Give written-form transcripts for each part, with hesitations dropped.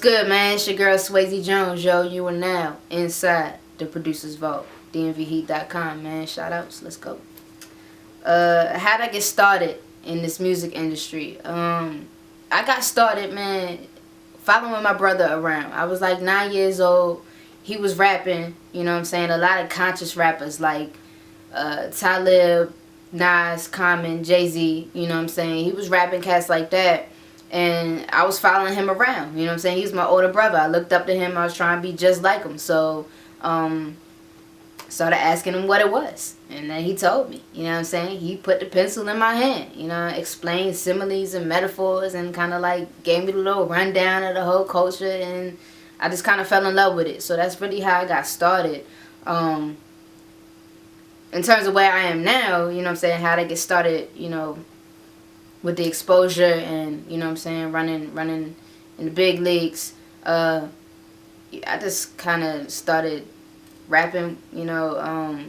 good, man? It's your girl Swayze Jones, yo. You are now inside the producer's vault. DMVheat.com, man. Shout outs. Let's go. How'd I get started in this music industry? I got started, man, following my brother around. I was like 9 years old. He was rapping, you know what I'm saying? A lot of conscious rappers like Talib, Nas, Common, Jay-Z, you know what I'm saying? He was rapping cats like that. And I was following him around, you know what I'm saying? He's my older brother. I looked up to him. I was trying to be just like him. So, started asking him what it was. And then he told me, you know what I'm saying? He put the pencil in my hand, you know, explained similes and metaphors and kind of like gave me the little rundown of the whole culture. And I just kind of fell in love with it. So that's really how I got started. In terms of where I am now, you know what I'm saying, how to get started, you know, with the exposure and, you know what I'm saying, running in the big leagues. I just kind of started rapping, you know,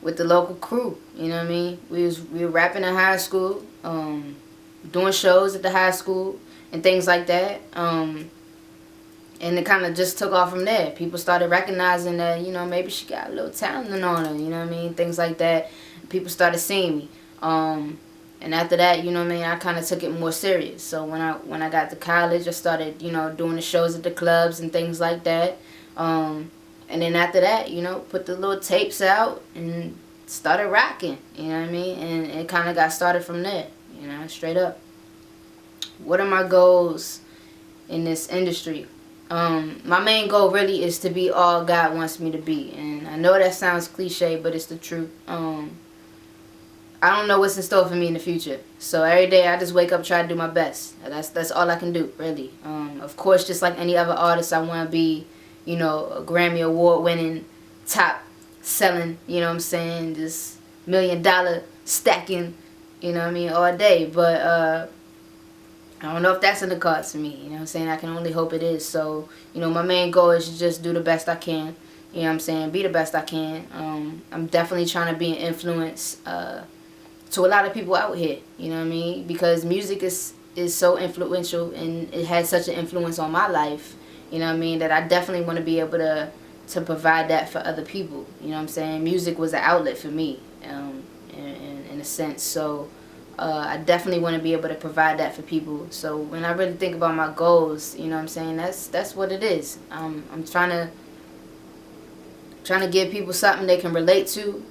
with the local crew, you know what I mean? We were rapping in high school, doing shows at the high school and things like that. And it kind of just took off from there. People started recognizing that, you know, maybe she got a little talent on her, you know what I mean? Things like that. People started seeing me. And after that, you know what I mean, I kind of took it more serious. So when I got to college, I started, you know, doing the shows at the clubs and things like that. And then after that, you know, put the little tapes out and started rocking, you know what I mean? And it kind of got started from there, you know, straight up. What are my goals in this industry? My main goal really is to be all God wants me to be. And I know that sounds cliche, but it's the truth. I don't know what's in store for me in the future. So every day I just wake up, try to do my best. That's all I can do, really. Of course, just like any other artist, I want to be, you know, a Grammy Award winning, top selling, you know what I'm saying, just $1 million stacking, you know what I mean, all day. But I don't know if that's in the cards for me, you know what I'm saying. I can only hope it is. So, you know, my main goal is to just do the best I can, you know what I'm saying, be the best I can. I'm definitely trying to be an influence to a lot of people out here, you know what I mean, because music is so influential and it has such an influence on my life, you know what I mean, that I definitely want to be able to provide that for other people, you know what I'm saying. Music was an outlet for me, in a sense. So I definitely want to be able to provide that for people. So when I really think about my goals, you know what I'm saying, that's what it is. I'm trying to give people something they can relate to,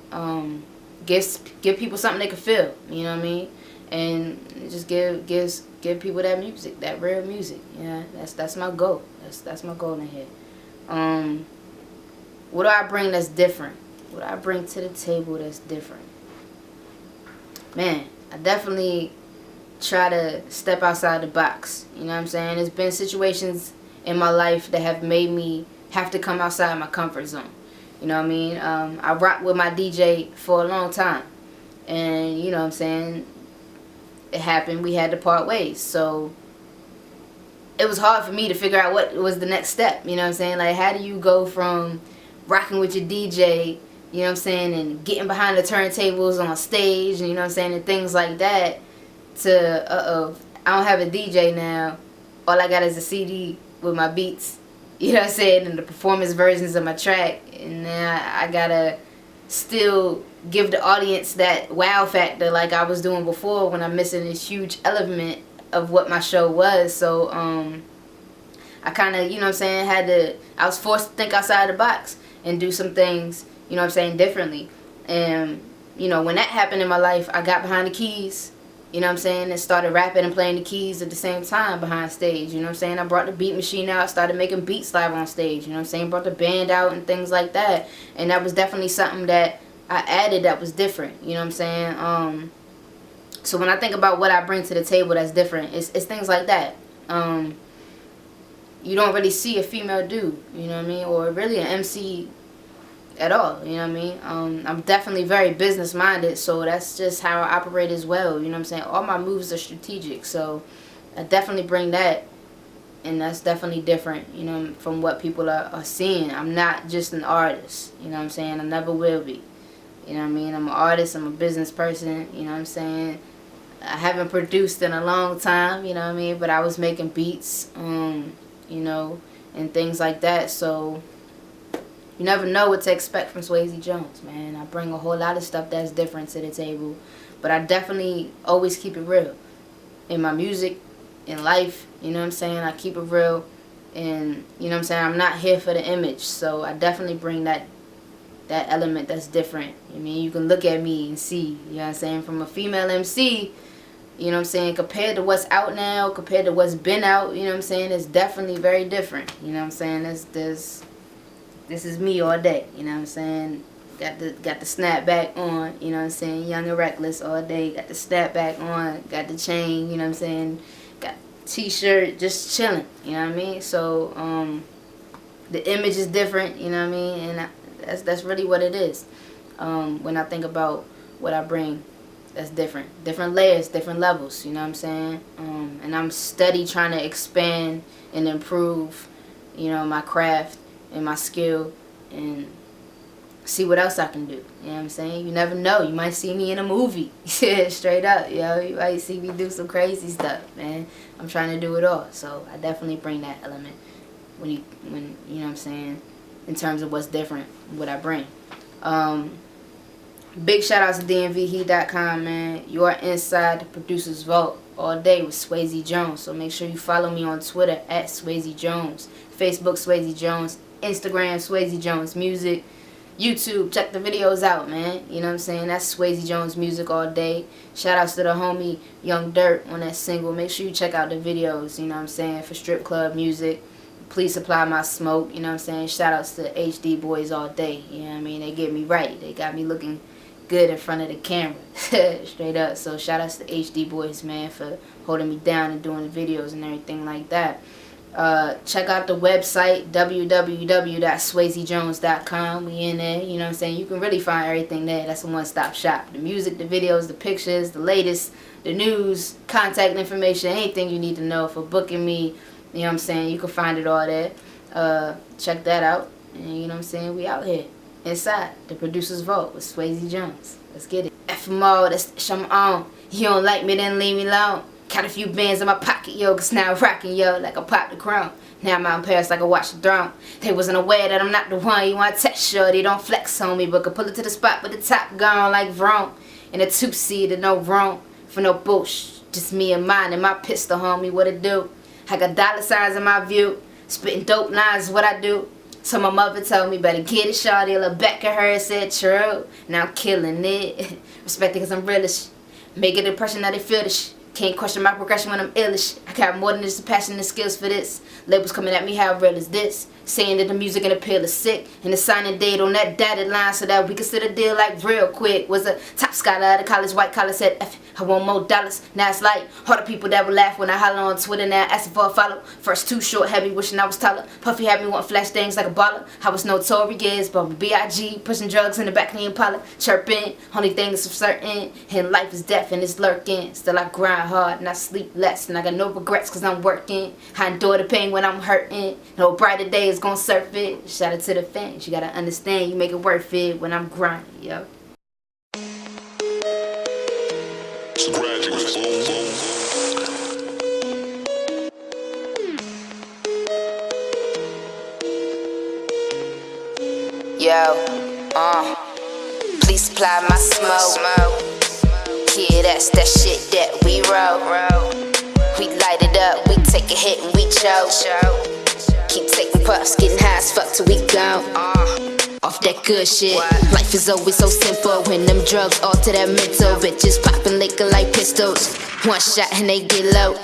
give people something they can feel, you know what I mean, and just give people that music, that real music. Yeah, that's my goal. That's my goal in here. What do I bring that's different? What do I bring to the table that's different? Man, I definitely try to step outside the box. You know what I'm saying? There's been situations in my life that have made me have to come outside my comfort zone. You know what I mean? I rocked with my DJ for a long time. And, you know what I'm saying, it happened. We had to part ways. So it was hard for me to figure out what was the next step. You know what I'm saying? Like, how do you go from rocking with your DJ, you know what I'm saying, and getting behind the turntables on stage, and, you know what I'm saying, and things like that, to, I don't have a DJ now. All I got is a CD with my beats, you know what I'm saying, and the performance versions of my track. And then I gotta still give the audience that wow factor like I was doing before when I'm missing this huge element of what my show was. So I kind of, you know what I'm saying, I was forced to think outside the box and do some things, you know what I'm saying, differently. And, you know, when that happened in my life, I got behind the keys, you know what I'm saying, and started rapping and playing the keys at the same time behind stage, you know what I'm saying. I brought the beat machine out, started making beats live on stage, you know what I'm saying, brought the band out and things like that. And that was definitely something that I added that was different, you know what I'm saying. So when I think about what I bring to the table that's different, it's things like that. You don't really see a female dude, you know what I mean, or really an MC at all, you know what I mean. I'm definitely very business minded, so that's just how I operate as well, you know what I'm saying. All my moves are strategic, so I definitely bring that, and that's definitely different, you know, from what people are seeing. I'm not just an artist, you know what I'm saying. I never will be, you know what I mean. I'm an artist, I'm a business person, you know what I'm saying. I haven't produced in a long time, you know what I mean? But I was making beats, you know, and things like that. So you never know what to expect from Swayze Jones, man. I bring a whole lot of stuff that's different to the table. But I definitely always keep it real. In my music, in life, you know what I'm saying? I keep it real. And, you know what I'm saying? I'm not here for the image. So I definitely bring that element that's different. I mean, you can look at me and see, you know what I'm saying? From a female MC, you know what I'm saying? Compared to what's out now, compared to what's been out, you know what I'm saying? It's definitely very different. You know what I'm saying? This is me all day, you know what I'm saying? Got the snapback on, you know what I'm saying? Young and reckless all day. Got the snapback on, got the chain, you know what I'm saying? Got t-shirt, just chilling, you know what I mean? So the image is different, you know what I mean? And that's really what it is. When I think about what I bring, that's different layers, different levels, you know what I'm saying? And I'm steady trying to expand and improve, you know, my craft and my skill and see what else I can do. You know what I'm saying? You never know. You might see me in a movie. Straight up, yo. You might see me do some crazy stuff, man. I'm trying to do it all. So I definitely bring that element when you know what I'm saying, in terms of what's different, what I bring. Big shout out to DMVHeat.com, man. You are inside the producer's vault all day with Swayze Jones. So make sure you follow me on Twitter at Swayze Jones, Facebook Swayze Jones, Instagram Swayze Jones Music, YouTube, check the videos out, man. You know what I'm saying? That's Swayze Jones Music all day. Shout outs to the homie Young Dirt on that single. Make sure you check out the videos, you know what I'm saying, for strip club music. Please supply my smoke, you know what I'm saying? Shout outs to HD Boys all day, you know what I mean? They get me right. They got me looking good in front of the camera. Straight up. So shout outs to HD Boys, man, for holding me down and doing the videos and everything like that. Check out the website www.swayzejones.com. We in there, you know what I'm saying? You can really find everything there. That's a one-stop shop. The music, the videos, the pictures, the latest, the news, contact information, anything you need to know for booking me, you know what I'm saying? You can find it all there. Check that out. And you know what I'm saying? We out here inside the producer's vault with Swayze Jones. Let's get it. FMO, that's the show I'm on. You don't like me, then leave me alone. Got a few bands in my pocket, yo, cause now I'm rocking, yo, like I popped the crown. Now I'm out in Paris like I watched the throne. They wasn't aware that I'm not the one you want to text, shorty. Don't flex on me, but could pull it to the spot with the top gone like Vrone. In a two-seater, no wrong, for no bullshit. Just me and mine and my pistol, homie, what it do? I got dollar signs in my view. Spitting dope lines is what I do. So my mother told me, better get it, shorty. Look back at her and said, true. Now I'm killing it. Respect it cause I'm realish. Make an impression that they feel this shit. Can't question my progression when I'm illish. I got more than just the passion and skills for this. Labels coming at me, how real is this? Saying that the music and appeal is sick. And the signing date on that dotted line so that we can sit a deal like real quick. Was a top scholar at the college, white collar, said, F it, I want more dollars. Now it's like all the people that would laugh when I holler on Twitter now asking for a follow. First too short, heavy, wishing I was taller. Puffy had me want flash things like a baller. I was notorious, but B.I.G. pushing drugs in the back of the Impala. Chirping, only thing is for certain. And life is death and it's lurking. Still I grind hard and I sleep less. And I got no regrets cause I'm working. I endure the pain when I'm hurting. No brighter day is gonna surf it. Shout out to the fans. You gotta understand you make it worth it when I'm grinding, yo. Yo, please supply my smoke. Yeah, that's that shit that we roll. We light it up, we take a hit and we choke. Keep taking puffs, getting high as fuck till we gone. Off that good shit. Life is always so simple when them drugs alter that mental. Bitches popping liquor like pistols. One shot and they get low.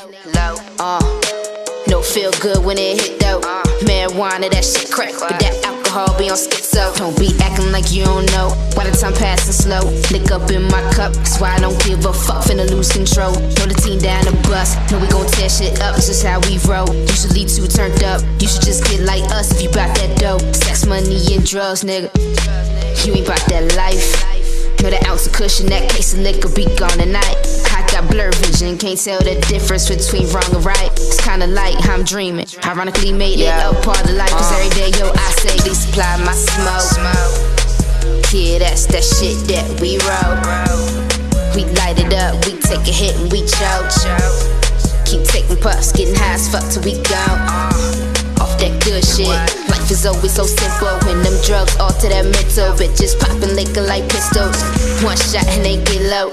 No feel good when it hit though. Marijuana, that shit crack, but that alcohol be on schizo. Don't be acting like you don't know why the time passing slow. Lick up in my cup, that's why I don't give a fuck, finna lose control. Know the team down the bus, know we gon' tear shit up, it's just how we roll. Usually too turned up, you should just get like us if you bout that dough. Sex, money, and drugs, nigga, you ain't bout that life. Know that ounce of cushion, that case of liquor be gone tonight. I got blurred vision, can't tell the difference between wrong and right. It's kinda like I'm dreaming, ironically made it a part of life. Cause every day, yo, I say, please supply my smoke. Yeah, that's that shit that we roll. We light it up, we take a hit and we choke. Keep taking puffs, getting high as fuck till we go. Off that good shit. Life is always so simple when them drugs alter that mental. Bitches popping liquor like pistols. One shot and they get low.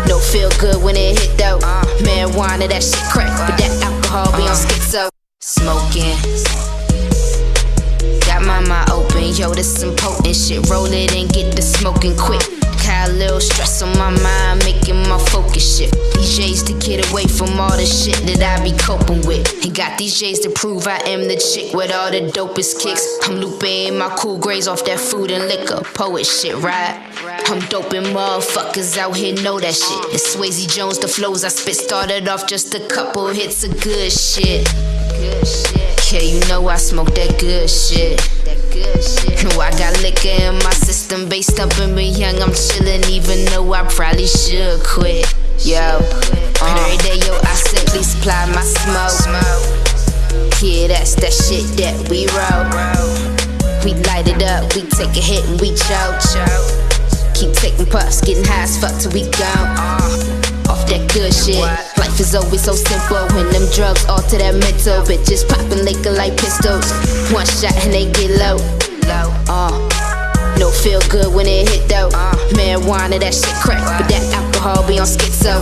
No feel good when it hit though. Marijuana, that shit crack, but that alcohol be on schizo. Smoking, got my mind open, yo, this some potent shit. Roll it and get the smoking quick. Got a little stress on my mind, making my focus shift. DJs to get away from all the shit that I be coping with. And got these J's to prove I am the chick with all the dopest kicks. I'm looping my cool grays off that food and liquor, poet shit, right? I'm doping motherfuckers out here know that shit. It's Swayze Jones, the flows I spit started off just a couple hits of good shit. Yeah, you know I smoke that good shit. No, I got liquor in my system, based up in me young, I'm chillin', even though I probably should quit. Yo, every day, yo, I simply supply my smoke. Yeah, that's that shit that we roll. We light it up, we take a hit and we choke. Keep taking puffs, getting high as fuck till we go. Off that good shit. Life is always so simple when them drugs alter that mental. Bitches popping liquor like pistols. One shot and they get low. No feel good when it hit though. Marijuana, that shit crack, but that alcohol be on schizo.